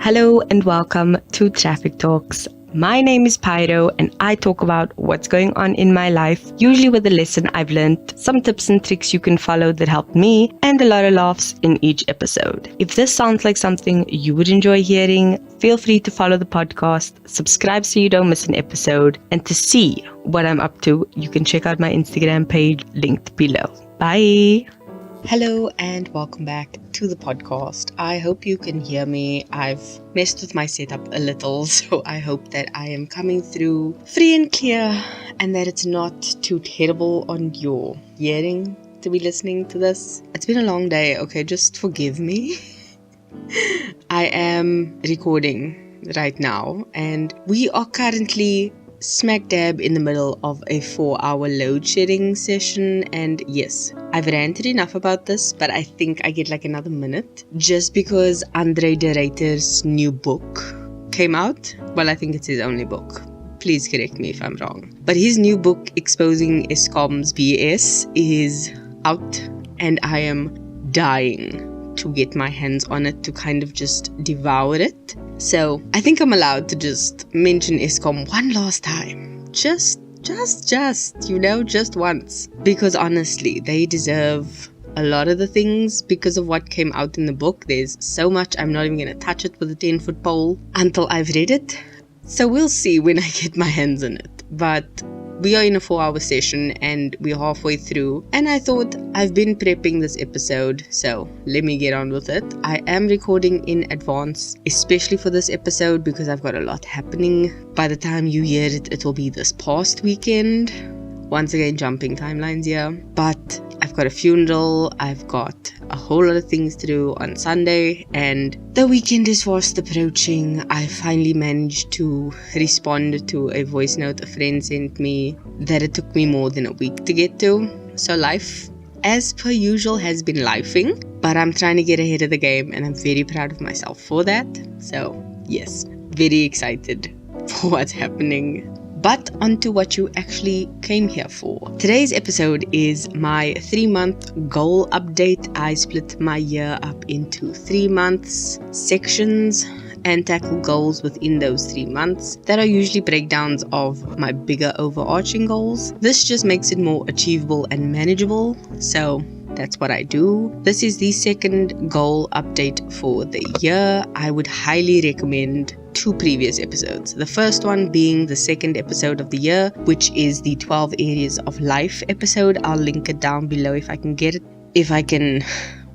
Hello and welcome to Traffic Talks. My name is Pyro and I talk about what's going on in my life, usually with a lesson I've learned, some tips and tricks you can follow that helped me, and a lot of laughs in each episode. If this sounds like something you would enjoy hearing, feel free to follow the podcast, subscribe so you don't miss an episode, and to see what I'm up to, you can check out my Instagram page linked below. Bye! Hello and welcome back to the podcast. I hope you can hear me. I've messed with my setup a little, so I hope that I am coming through free and clear and that it's not too terrible on your hearing to be listening to this. It's been a long day, okay? Just forgive me. I am recording right now and we are currently smack dab in the middle of a 4-hour load shedding session, and yes, I've ranted enough about this, but I think I get like another minute just because Andre de Ruyter's new book came out. Well, I think it's his only book. Please correct me if I'm wrong. But his new book, Exposing Eskom's BS, is out and I am dying to get my hands on it to kind of just devour it. So I think I'm allowed to just mention Eskom one last time. Just once. Because honestly, they deserve a lot of the things because of what came out in the book. There's so much, I'm not even going to touch it with a 10-foot pole until I've read it. So we'll see when I get my hands on it. But we are in a 4-hour session and we're halfway through, and I thought I've been prepping this episode, so let me get on with it. I am recording in advance, especially for this episode because I've got a lot happening. By the time you hear it, it will be this past weekend. Once again, jumping timelines here, but I've got a funeral, I've got a whole lot of things to do on Sunday, and the weekend is fast approaching. I finally managed to respond to a voice note a friend sent me that it took me more than a week to get to. So life, as per usual, has been lifing, but I'm trying to get ahead of the game and I'm very proud of myself for that. So yes, very excited for what's happening. But onto what you actually came here for. Today's episode is my 3-month goal update. I split my year up into 3 months sections and tackle goals within those 3 months that are usually breakdowns of my bigger overarching goals. This just makes it more achievable and manageable. So that's what I do. This is the second goal update for the year. I would highly recommend 2 previous episodes. The first one being the second episode of the year, which is the 12 areas of life episode. I'll link it down below if I can get it, if I can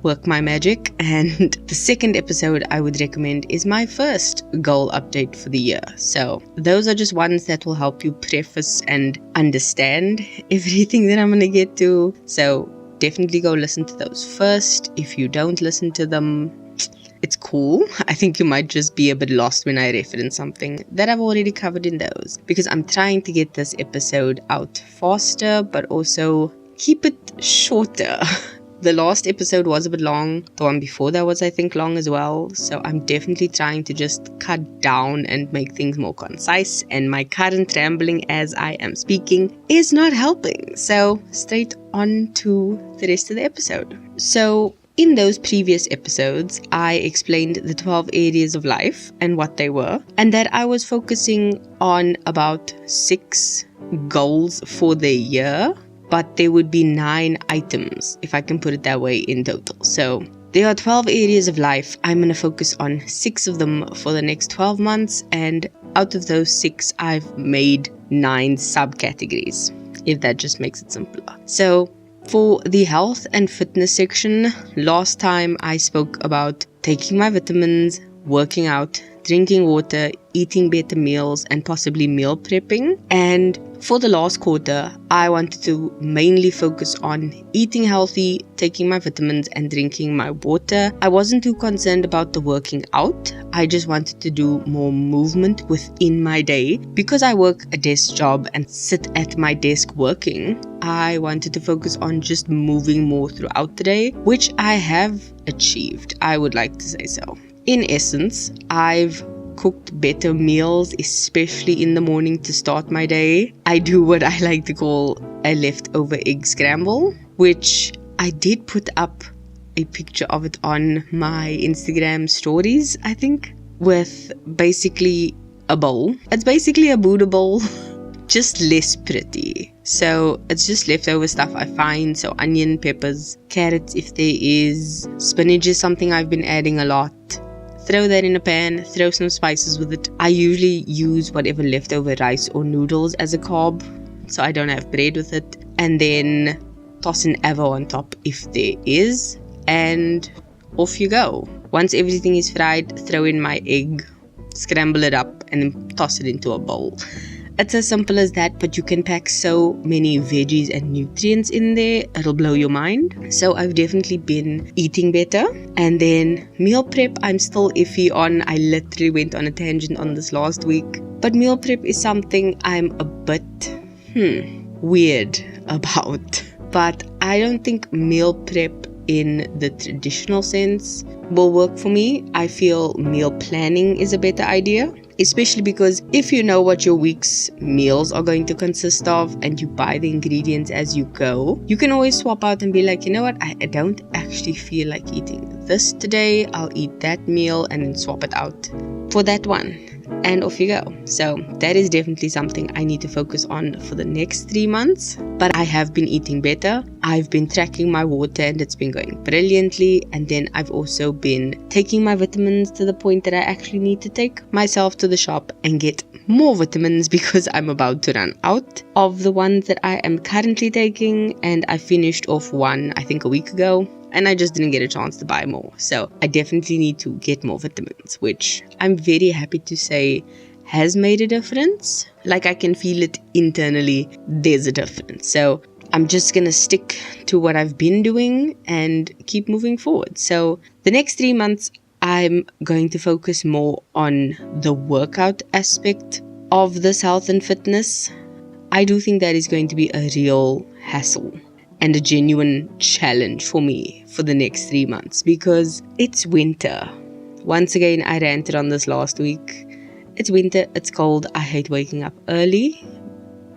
work my magic. And the second episode I would recommend is my first goal update for the year. So those are just ones that will help you preface and understand everything that I'm going to get to. So definitely go listen to those first. If you don't listen to them, it's cool. I think you might just be a bit lost when I reference something that I've already covered in those, because I'm trying to get this episode out faster, but also keep it shorter. The last episode was a bit long. The one before that was, I think, long as well. So I'm definitely trying to just cut down and make things more concise. And my current rambling as I am speaking is not helping. So straight on to the rest of the episode. So in those previous episodes, I explained the 12 areas of life and what they were, and that I was focusing on about 6 goals for the year, but there would be 9 items, if I can put it that way, in total. So there are 12 areas of life. I'm going to focus on 6 of them for the next 12 months, and out of those 6, I've made 9 subcategories, if that just makes it simpler. So for the health and fitness section, last time I spoke about taking my vitamins, working out, drinking water, eating better meals, and possibly meal prepping. And for the last quarter, I wanted to mainly focus on eating healthy, taking my vitamins, and drinking my water. I wasn't too concerned about the working out. I just wanted to do more movement within my day. Because I work a desk job and sit at my desk working, I wanted to focus on just moving more throughout the day, which I have achieved, I would like to say so. In essence, I've cooked better meals, especially in the morning to start my day. I do what I like to call a leftover egg scramble, which I did put up a picture of it on my Instagram stories, I think. with basically a bowl. It's basically a Buddha bowl, just less pretty. So it's just leftover stuff I find. So onion, peppers, carrots if there is. Spinach is something I've been adding a lot. Throw that in a pan, throw some spices with it. I usually use whatever leftover rice or noodles as a carb, so I don't have bread with it. And then toss an avo on top if there is, and off you go. Once everything is fried, throw in my egg, scramble it up, and then toss it into a bowl. It's as simple as that, but you can pack so many veggies and nutrients in there, it'll blow your mind. So I've definitely been eating better. And then meal prep, I'm still iffy on. I literally went on a tangent on this last week. But meal prep is something I'm a bit weird about. But I don't think meal prep in the traditional sense will work for me. I feel meal planning is a better idea. Especially because if you know what your week's meals are going to consist of and you buy the ingredients as you go, you can always swap out and be like, you know what, I don't actually feel like eating this today. I'll eat that meal and then swap it out for that one. And off you go. So that is definitely something I need to focus on for the next 3 months. But I have been eating better. I've been tracking my water and it's been going brilliantly. And then I've also been taking my vitamins to the point that I actually need to take myself to the shop and get more vitamins because I'm about to run out of the ones that I am currently taking. And I finished off one, I think a week ago. And I just didn't get a chance to buy more. So I definitely need to get more vitamins, which I'm very happy to say has made a difference. Like I can feel it internally, there's a difference. So I'm just going to stick to what I've been doing and keep moving forward. So the next 3 months, I'm going to focus more on the workout aspect of this health and fitness. I do think that is going to be a real hassle and a genuine challenge for me for the next 3 months because it's winter. Once again, I ranted on this last week. It's winter, it's cold, I hate waking up early,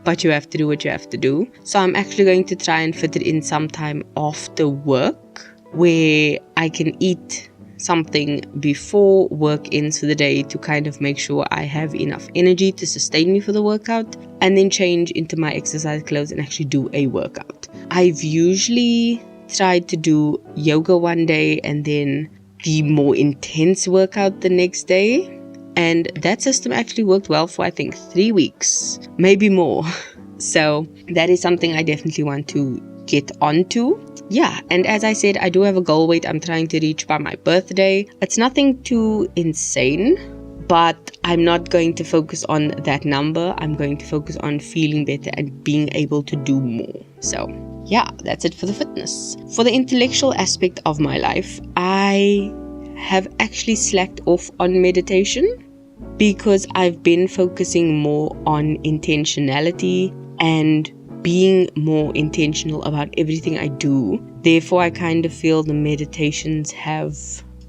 but you have to do what you have to do. So I'm actually going to try and fit it in sometime after work where I can eat something before work ends for the day to kind of make sure I have enough energy to sustain me for the workout, and then change into my exercise clothes and actually do a workout. I've usually tried to do yoga one day and then the more intense workout the next day, and that system actually worked well for I think 3 weeks, maybe more. So that is something I definitely want to get onto. Yeah, and as I said, I do have a goal weight I'm trying to reach by my birthday. It's nothing too insane, but I'm not going to focus on that number. I'm going to focus on feeling better and being able to do more. So yeah, that's it for the fitness. For the intellectual aspect of my life, I have actually slacked off on meditation because I've been focusing more on intentionality and being more intentional about everything I do. Therefore, I kind of feel the meditations have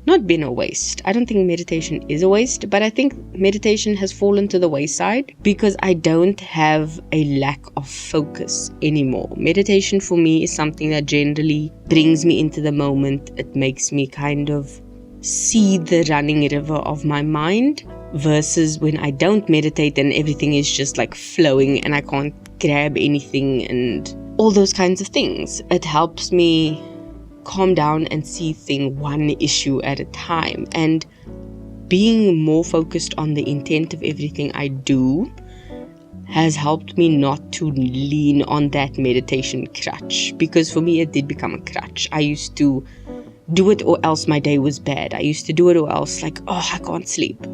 not been a waste. I don't think meditation is a waste, but I think meditation has fallen to the wayside because I don't have a lack of focus anymore. Meditation for me is something that generally brings me into the moment. It makes me kind of see the running river of my mind, versus when I don't meditate and everything is just like flowing and I can't grab anything and all those kinds of things. It helps me calm down and see one issue at a time, and being more focused on the intent of everything I do has helped me not to lean on that meditation crutch, because for me it did become a crutch. I used to do it or else my day was bad. I used to do it or else like, oh, I can't sleep.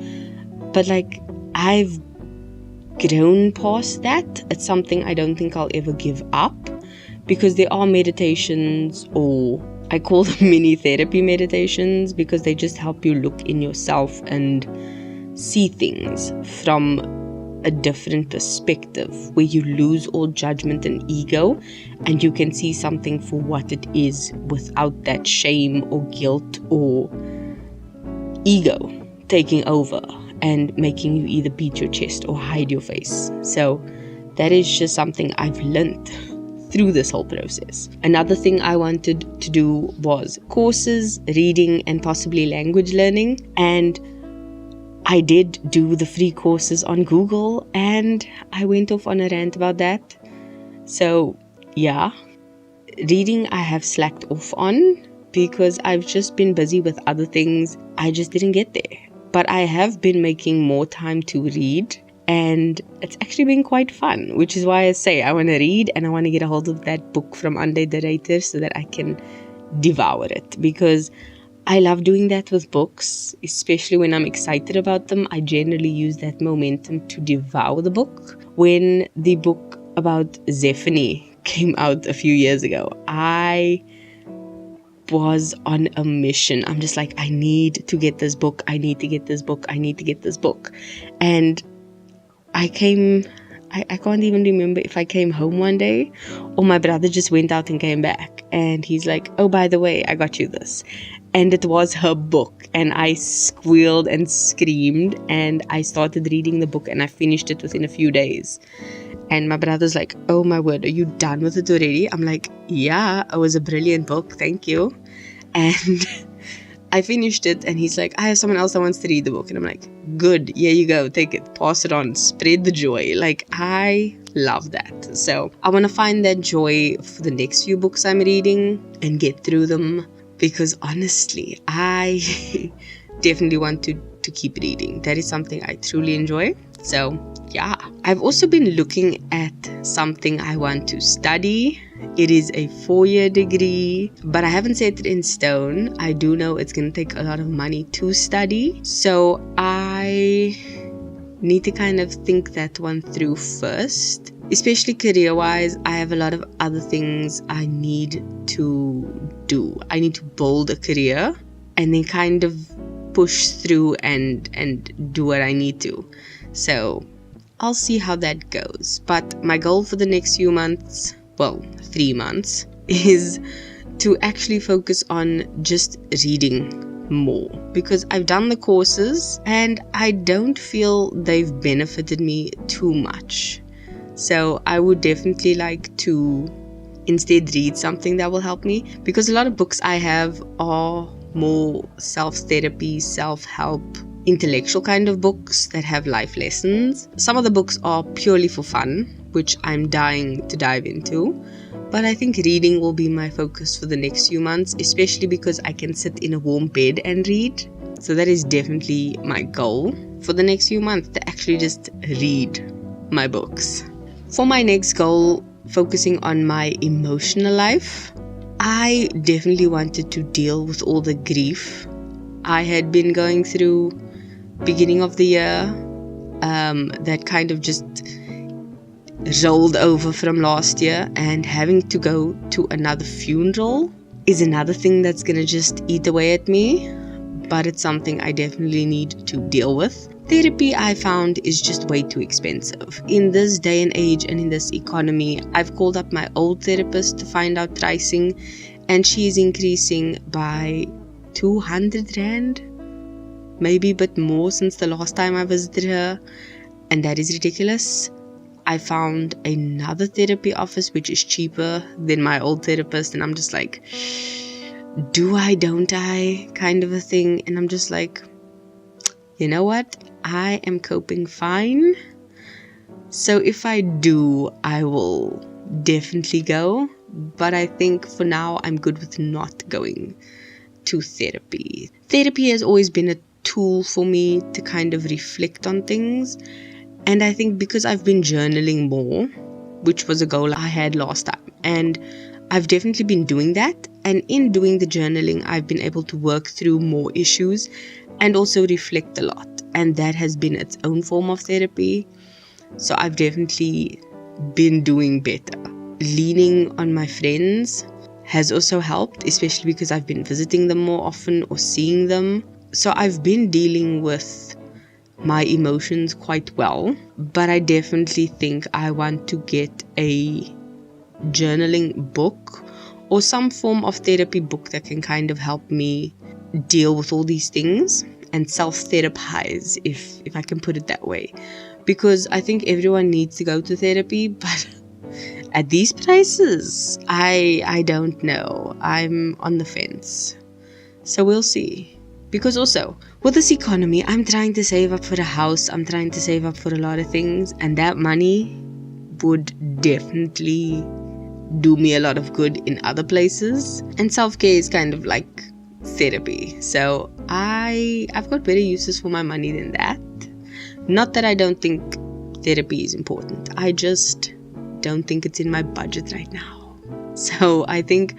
But like, I've grown past that. It's something I don't think I'll ever give up, because there are meditations, or I call them mini therapy meditations, because they just help you look in yourself and see things from a different perspective, where you lose all judgment and ego and you can see something for what it is without that shame or guilt or ego taking over and making you either beat your chest or hide your face. So that is just something I've learned through this whole process. Another thing I wanted to do was courses, reading, and possibly language learning. And I did do the free courses on Google, and I went off on a rant about that. So yeah, reading I have slacked off on because I've just been busy with other things. I just didn't get there. But I have been making more time to read, and it's actually been quite fun, which is why I say I want to read and I want to get a hold of that book from Under the Radar so that I can devour it, because I love doing that with books, especially when I'm excited about them. I generally use that momentum to devour the book. When the book about Zephany came out a few years ago, I was on a mission. I'm just like, I need to get this book. I need to get this book. I need to get this book. And I can't even remember if I came home one day or my brother just went out and came back. And he's like, oh, by the way, I got you this. And it was her book. And I squealed and screamed. And I started reading the book and I finished it within a few days. And my brother's like, oh my word, are you done with it already? I'm like, yeah, it was a brilliant book. Thank you. And I finished it, and he's like, I have someone else that wants to read the book. And I'm like, good, here you go, take it, pass it on, spread the joy. Like, I love that. So I want to find that joy for the next few books I'm reading and get through them, because honestly, I definitely want to keep reading. That is something I truly enjoy. So yeah, I've also been looking at something I want to study. It is a 4-year degree, but I haven't set it in stone. I do know it's going to take a lot of money to study. So I need to kind of think that one through first. Especially career-wise, I have a lot of other things I need to do. I need to build a career and then kind of push through and do what I need to. So I'll see how that goes. But my goal for the next few months, 3 months, is to actually focus on just reading more, because I've done the courses and I don't feel they've benefited me too much. So I would definitely like to instead read something that will help me, because a lot of books I have are more self-therapy, self-help, intellectual kind of books that have life lessons. Some of the books are purely for fun, which I'm dying to dive into. But I think reading will be my focus for the next few months, especially because I can sit in a warm bed and read. So that is definitely my goal for the next few months, to actually just read my books. For my next goal, focusing on my emotional life, I definitely wanted to deal with all the grief I had been going through beginning of the year, that kind of just rolled over from last year, and having to go to another funeral is another thing that's gonna just eat away at me, but it's something I definitely need to deal with. Therapy, I found, is just way too expensive. In this day and age and in this economy, I've called up my old therapist to find out pricing, and she's increasing by 200 Rand, maybe a bit more since the last time I visited her, and that is ridiculous. I found another therapy office which is cheaper than my old therapist, and I'm just like, do I, don't I, kind of a thing. And I'm just like, you know what, I am coping fine, so if I do, I will definitely go. But I think for now I'm good with not going to therapy. Therapy has always been a tool for me to kind of reflect on things, and I think because I've been journaling more, which was a goal I had last time, and I've definitely been doing that, and in doing the journaling I've been able to work through more issues and also reflect a lot, and that has been its own form of therapy. So I've definitely been doing better. Leaning on my friends has also helped, especially because I've been visiting them more often or seeing them. So I've been dealing with my emotions quite well, but I definitely think I want to get a journaling book or some form of therapy book that can kind of help me deal with all these things and self-therapize, if I can put it that way. Because I think everyone needs to go to therapy, but at these prices, I don't know. I'm on the fence. So we'll see. Because also, with this economy, I'm trying to save up for a house, I'm trying to save up for a lot of things, and that money would definitely do me a lot of good in other places. And self-care is kind of like therapy. So I've got better uses for my money than that. Not that I don't think therapy is important. I just don't think it's in my budget right now. So I think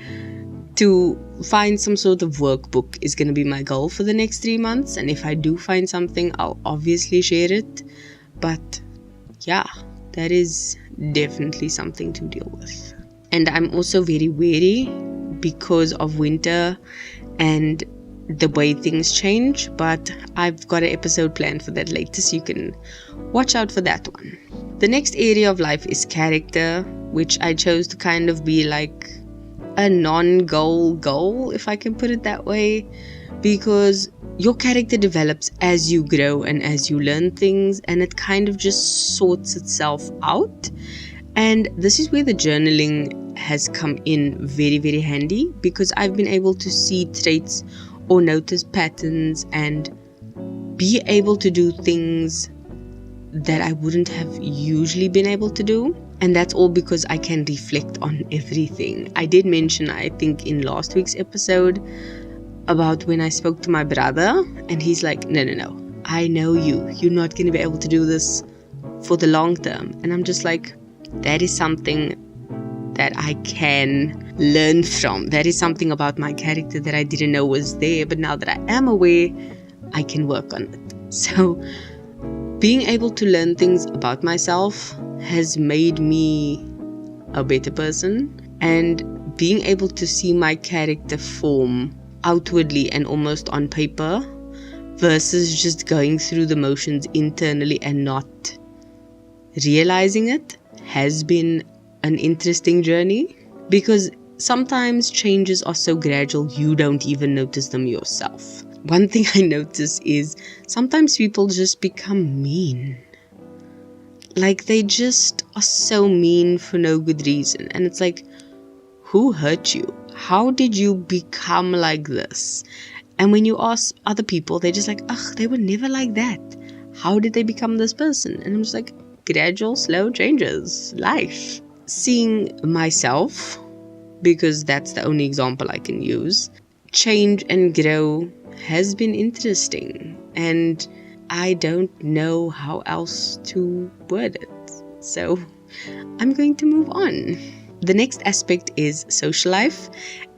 to find some sort of workbook is going to be my goal for the next 3 months. And if I do find something, I'll obviously share it. But yeah, that is definitely something to deal with. And I'm also very wary because of winter and the way things change. But I've got an episode planned for that later, so you can watch out for that one. The next area of life is character, which I chose to kind of be like a non-goal goal, if I can put it that way, because your character develops as you grow and as you learn things, and it kind of just sorts itself out. And this is where the journaling has come in very, very handy, because I've been able to see traits or notice patterns and be able to do things that I wouldn't have usually been able to do. And that's all because I can reflect on everything. I did mention, I think in last week's episode, about when I spoke to my brother, and he's like, no, I know you're not going to be able to do this for the long term. And I'm just like, that is something that I can learn from. That is something about my character that I didn't know was there, but now that I am aware, I can work on it. So being able to learn things about myself has made me a better person, and being able to see my character form outwardly and almost on paper versus just going through the motions internally and not realizing it has been an interesting journey, because sometimes changes are so gradual you don't even notice them yourself. One thing I notice is sometimes people just become mean. Like they just are so mean for no good reason. And it's like, who hurt you? How did you become like this? And when you ask other people, they're just like, they were never like that. How did they become this person? And I'm just like, gradual, slow changes, life. Seeing myself, because that's the only example I can use, change and grow has been interesting, and I don't know how else to word it, so I'm going to move on. The next aspect is social life,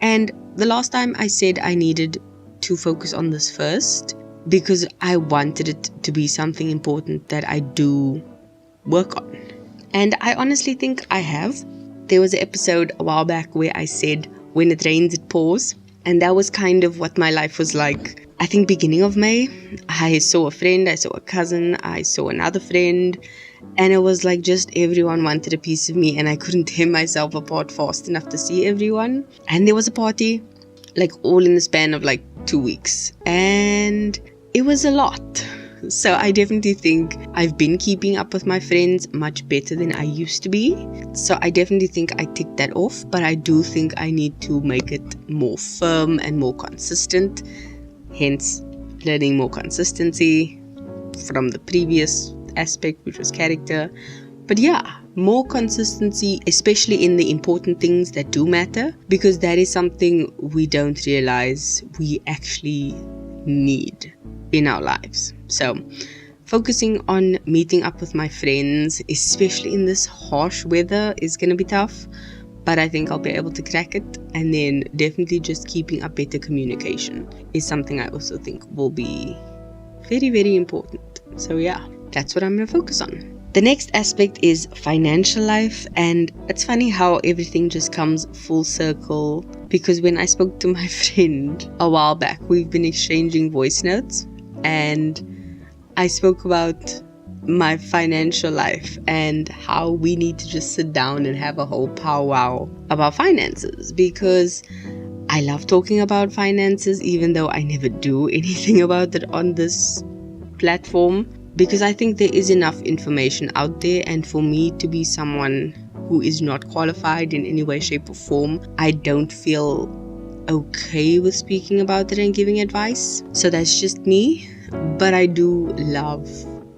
and the last time I said I needed to focus on this first because I wanted it to be something important that I do work on, and I honestly think I have. There was an episode a while back where I said, when it rains it pours. And that was kind of what my life was like. I think beginning of May, I saw a friend, I saw a cousin, I saw another friend. And it was like just everyone wanted a piece of me, and I couldn't tear myself apart fast enough to see everyone. And there was a party, like all in the span of like 2 weeks. And it was a lot. So I definitely think I've been keeping up with my friends much better than I used to be. So I definitely think I ticked that off, but I do think I need to make it more firm and more consistent. Hence, learning more consistency from the previous aspect, which was character. But yeah, more consistency, especially in the important things that do matter, because that is something we don't realize we actually need in our lives. So focusing on meeting up with my friends, especially in this harsh weather, is going to be tough, but I think I'll be able to crack it. And then definitely just keeping up better communication is something I also think will be very, very important. So yeah, that's what I'm going to focus on. The next aspect is financial life, and it's funny how everything just comes full circle, because when I spoke to my friend a while back, we've been exchanging voice notes, and I spoke about my financial life and how we need to just sit down and have a whole powwow about finances, because I love talking about finances, even though I never do anything about it on this platform, because I think there is enough information out there, and for me to be someone who is not qualified in any way, shape or form, I don't feel okay with speaking about it and giving advice. So that's just me. But I do love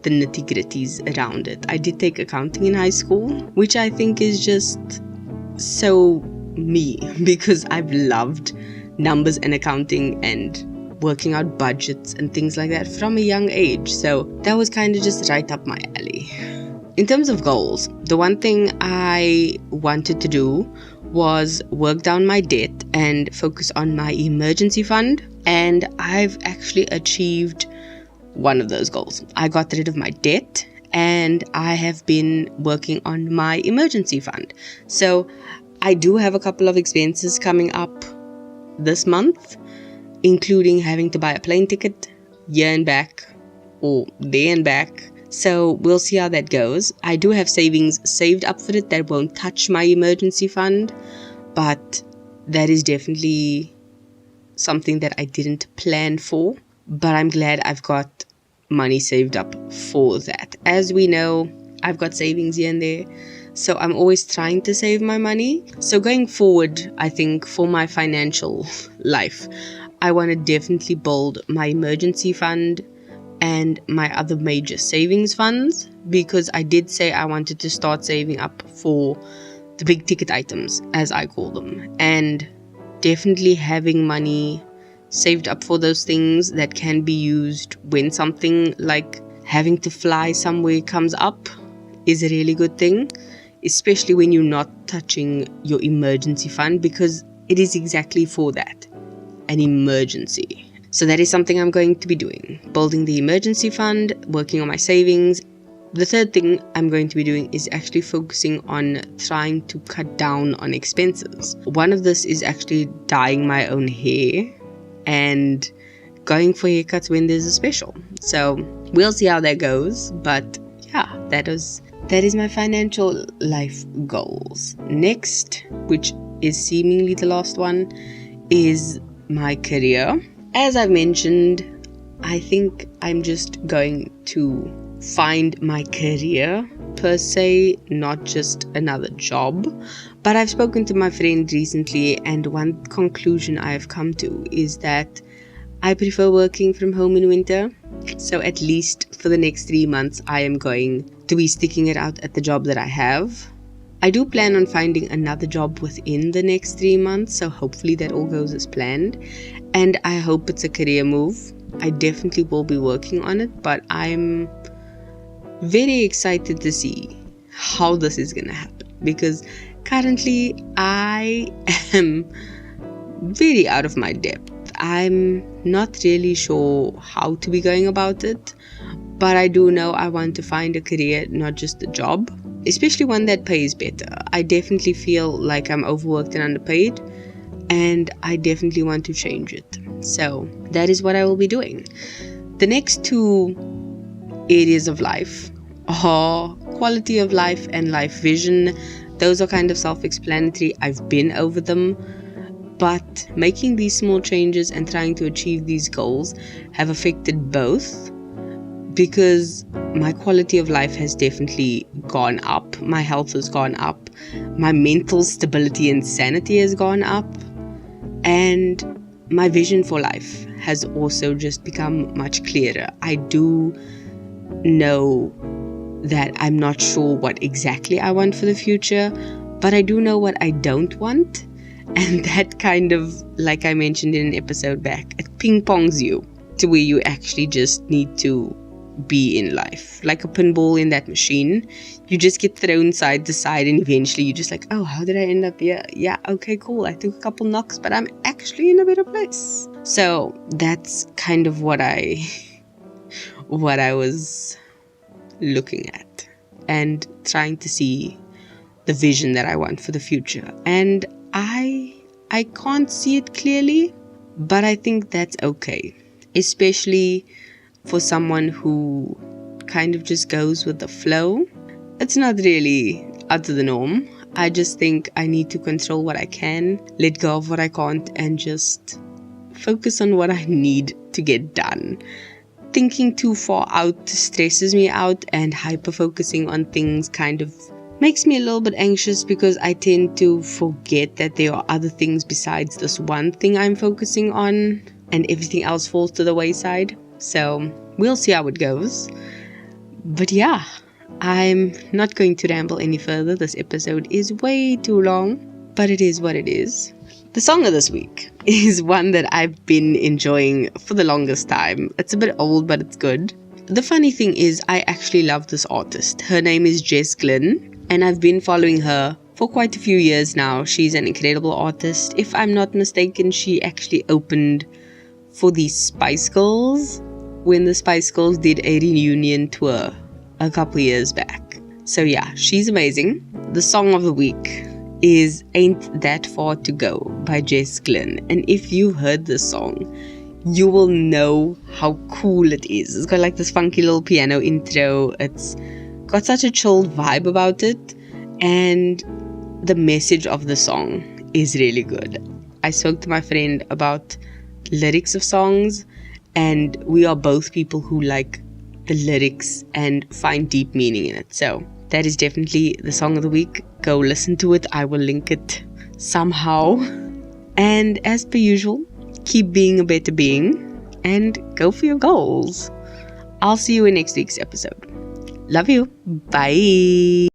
the nitty-gritties around it. I did take accounting in high school, which I think is just so me, because I've loved numbers and accounting and working out budgets and things like that from a young age. So that was kind of just right up my alley. In terms of goals, the one thing I wanted to do was work down my debt and focus on my emergency fund. And I've actually achieved one of those goals. I got rid of my debt and I have been working on my emergency fund. So I do have a couple of expenses coming up this month, including having to buy a plane ticket here and back or there and back. So we'll see how that goes. I do have savings saved up for it that won't touch my emergency fund, but that is definitely something that I didn't plan for. But I'm glad I've got money saved up for that. As we know, I've got savings here and there, so I'm always trying to save my money. So going forward, I think for my financial life, I want to definitely build my emergency fund and my other major savings funds, because I did say I wanted to start saving up for the big ticket items, as I call them, and definitely having money saved up for those things that can be used when something like having to fly somewhere comes up is a really good thing, especially when you're not touching your emergency fund, because it is exactly for that, an emergency. So that is something I'm going to be doing, building the emergency fund, working on my savings. The third thing I'm going to be doing is actually focusing on trying to cut down on expenses. One of this is actually dyeing my own hair and going for haircuts when there's a special. So we'll see how that goes. But yeah, that is my financial life goals. Next, which is seemingly the last one, is my career. As I've mentioned, I think I'm just going to find my career per se, not just another job. But I've spoken to my friend recently, and one conclusion I have come to is that I prefer working from home in winter. So at least for the next 3 months, I am going to be sticking it out at the job that I have. I do plan on finding another job within the next 3 months, so hopefully that all goes as planned. And I hope it's a career move. I definitely will be working on it, but I'm very excited to see how this is going to happen, because currently I am very out of my depth. I'm not really sure how to be going about it, but I do know I want to find a career, not just a job, especially one that pays better. I definitely feel like I'm overworked and underpaid, and I definitely want to change it. So that is what I will be doing. The next 2 areas of life are quality of life and life vision. Those are kind of self-explanatory. I've been over them. But making these small changes and trying to achieve these goals have affected both, because my quality of life has definitely gone up. My health has gone up. My mental stability and sanity has gone up. And my vision for life has also just become much clearer. I do know that I'm not sure what exactly I want for the future, but I do know what I don't want. And that kind of, like I mentioned in an episode back, it ping-pongs you to where you actually just need to be in life. Like a pinball in that machine. You just get thrown side to side, and eventually you're just like, oh, how did I end up here? Yeah, okay, cool. I took a couple knocks, but I'm actually in a better place. So that's kind of what I was looking at and trying to see the vision that I want for the future. And I can't see it clearly, but I think that's okay, especially for someone who kind of just goes with the flow. It's not really out of the norm. I just think I need to control what I can, let go of what I can't, and just focus on what I need to get done. Thinking too far out stresses me out, and hyper-focusing on things kind of Makes me a little bit anxious because I tend to forget that there are other things besides this one thing I'm focusing on, and everything else falls to the wayside. So we'll see how it goes. But yeah, I'm not going to ramble any further. This episode is way too long, but it is what it is. The song of this week is one that I've been enjoying for the longest time. It's a bit old, but it's good. The funny thing is, I actually love this artist. Her name is Jess, Glynne, and I've been following her for quite a few years now. She's an incredible artist. If I'm not mistaken, she actually opened for the Spice Girls when the Spice Girls did a reunion tour a couple years back. So yeah, she's amazing. The song of the week is Ain't That Far To Go by Jess, Glynne. And if you've heard this song, you will know how cool it is. It's got like this funky little piano intro. It's got such a chilled vibe about it, and the message of the song is really good. I spoke to my friend about lyrics of songs, and we are both people who like the lyrics and find deep meaning in it. So that is definitely the song of the week. Go listen to it. I will link it somehow. And as per usual, keep being a better being and go for your goals. I'll see you in next week's episode. Love you. Bye.